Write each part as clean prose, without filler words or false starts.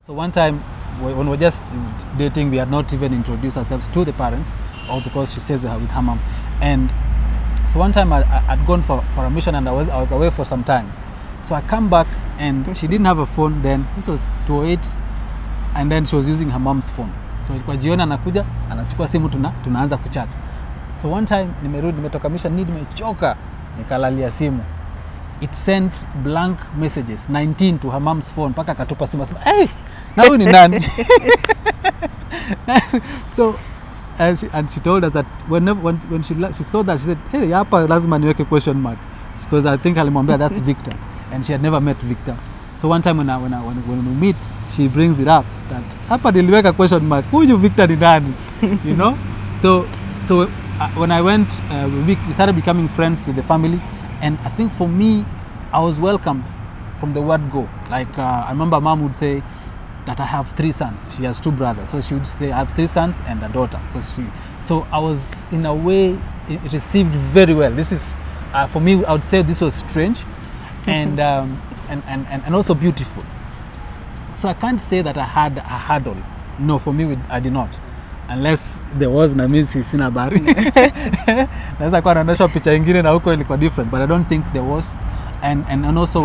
So one time when we were just dating, we had not even introduced ourselves to the parents, or because she says with her mom. And so one time I'd gone for a mission, and I was away for some time. So I come back and she didn't have a phone then. This was 2008, and then she was using her mom's phone. So ilikuwa jioni anakuja, anachukua simu, tunaanza kuchat. So one time nimetoka mission, nimechoka, nikalalia simu. It sent blank messages 19 to her mom's phone mpaka akatupa simu asema, hey, na huyu ni nani? So and she told us that when she saw that, she said, hey, hapa lazima niweke question mark, because I think alimwambia that's Victor, and she had never met Victor. So one time when we meet, she brings it up that hapa niliweka question mark, huyu Victor ni nani? You know. So when I went, we started becoming friends with the family. And I think for me, I was welcomed from the word go. Like I remember mom would say that I have 3 sons. She has 2 brothers. So she would say I have 3 sons and a daughter. So I was in a way received very well. This is, for me, I would say this was strange and also beautiful. So I can't say that I had a hurdle. No, for me, I did not. Unless there was na mimi sina habari. Naweza kuwa naonyesha picha nyingine na huko ilikuwa different, but I don't think there was. And also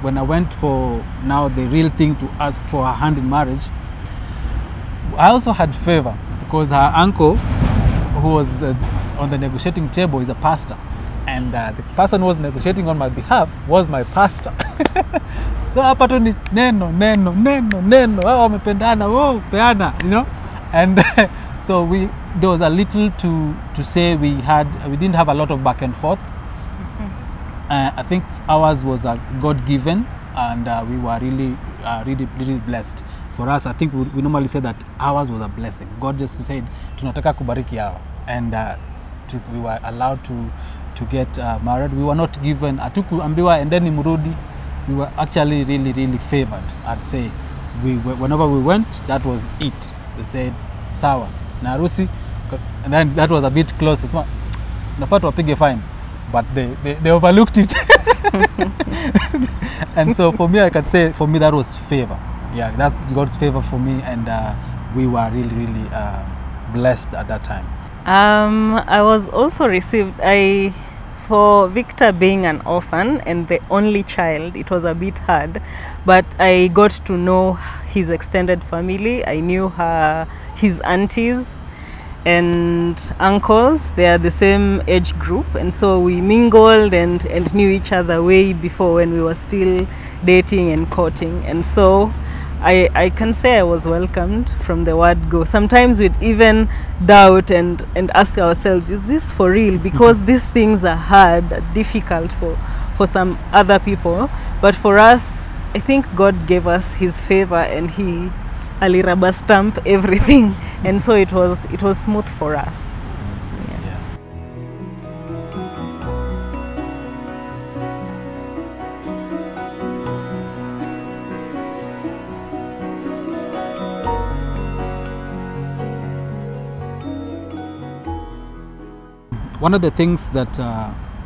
when I went for now the real thing to ask for her hand in marriage, I also had favor because her uncle, who was on the negotiating table, is a pastor, and the person who was negotiating on my behalf was my pastor. So hapa tu ni neno wao wamependana, wao peana, you know. And so there was a little to say. We didn't have a lot of back and forth. I think ours was a God-given, and we were really blessed. For us, I think we normally say that ours was a blessing. God just said, tunataka kubariki hawa, and we were allowed to get married. We were not given atukuambiwa and then imrudi. We were actually really favored. I'd say whenever we went, that was it. They said, sawa, na harusi, and then that was a bit close. Nafaa tuwapige fine, but they overlooked it. And so for me, I can say, for me, that was favor. Yeah, that's God's favor for me, and we were really blessed at that time. I was also received, for Victor being an orphan and the only child, it was a bit hard, but I got to know his extended family. I knew his aunties and uncles. They are the same age group, and so we mingled and knew each other way before, when we were still dating and courting. And so I can say I was welcomed from the word go. Sometimes we'd even doubt and ask ourselves, is this for real? Because these things are hard, difficult for some other people, but for us, I think God gave us his favor, and he aliraba stamp everything, and so it was smooth for us. Yeah. One of the things that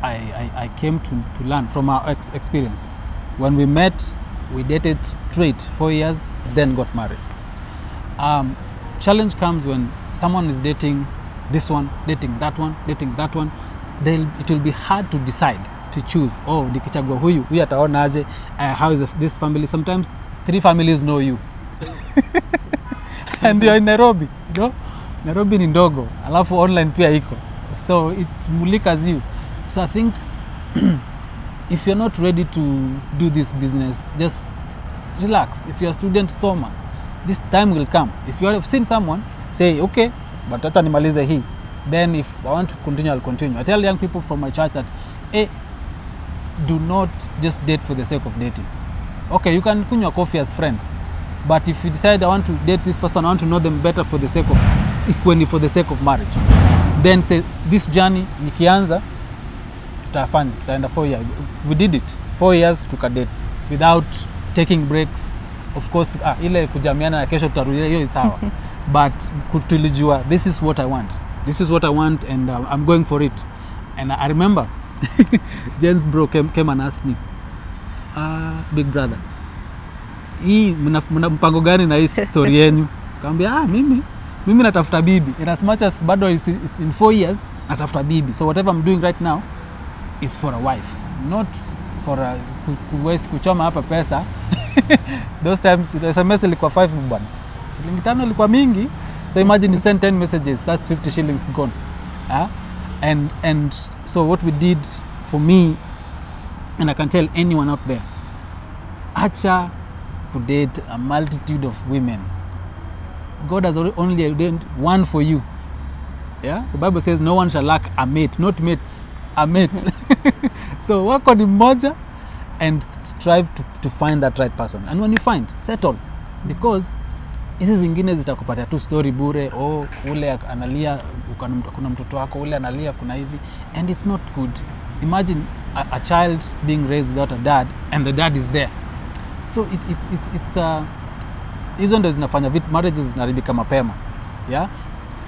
I came to learn from our experience, when we met, we dated straight 4 years, then got married. Challenge comes when someone is dating this one, dating that one, it will be hard to decide, to choose. Oh, nikichagua huyu ataona aje, how is this family? Sometimes 3 families know you. And you're in Nairobi, you know? Nairobi ni ndogo, alafu online pia iko. So it mulikas you. So I think if you're not ready to do this business, just relax. If you're a student, soma. This time will come. If you have seen someone, say, okay, but acha nimalize hii. Then if I want to continue, I'll continue. I tell young people from my church that, hey, do not just date for the sake of dating. Okay, you can kunywa coffee as friends. But if you decide I want to date this person, I want to know them better for the sake of, equally for the sake of marriage, then say, this journey, nikianza, tutaenda 4 years. We did it. 4 years tukadate without taking breaks. Of course, ile kujamiana na kesho tutarudia, hiyo is sawa. But tulijua, this is what I want. This is what I want, and I'm going for it. And I remember, Jen's bro came and asked me, big brother, hii mna mpango gani na hii story yenu? Kaambia mimi natafuta bibi, and as much as bado it's in 4 years natafuta bibi, so whatever I'm doing right now is for a wife, not for a kuchoma hapa pesa. Those times SMS ilikuwa 5 bwana, shilingi 5 ilikuwa mingi, so imagine you send 10 messages, that's 50 shillings gone. And so what we did, for me, and I can tell anyone out there, acha to date a multitude of women. God has only ordained one for you. Yeah, the Bible says no one shall lack a mate, not mates, a mate. So work on mmoja and strive to find that right person, and when you find, settle, because hizi zingine zitakupatia tu story bure. Ule analia, kuna mtoto wako, ule analia, kuna hivi, and it's not good. Imagine a child being raised without a dad and the dad is there. So it's hizo ndo zinafanya marriages zinaribika mapema. Yeah,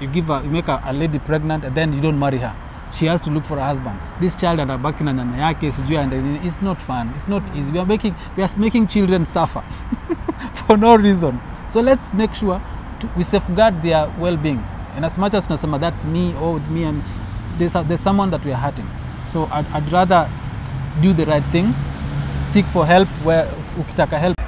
you make a lady pregnant and then you don't marry her. She has to look for a husband. This child anabaki na nyanya yake sijui, and it's not fun, it's not easy. We are making children suffer for no reason. So let's make sure we safeguard their well-being. And as much as tunasema that's me, me, and there's someone that we are hurting. So I'd rather do the right thing, seek for help where ukitaka help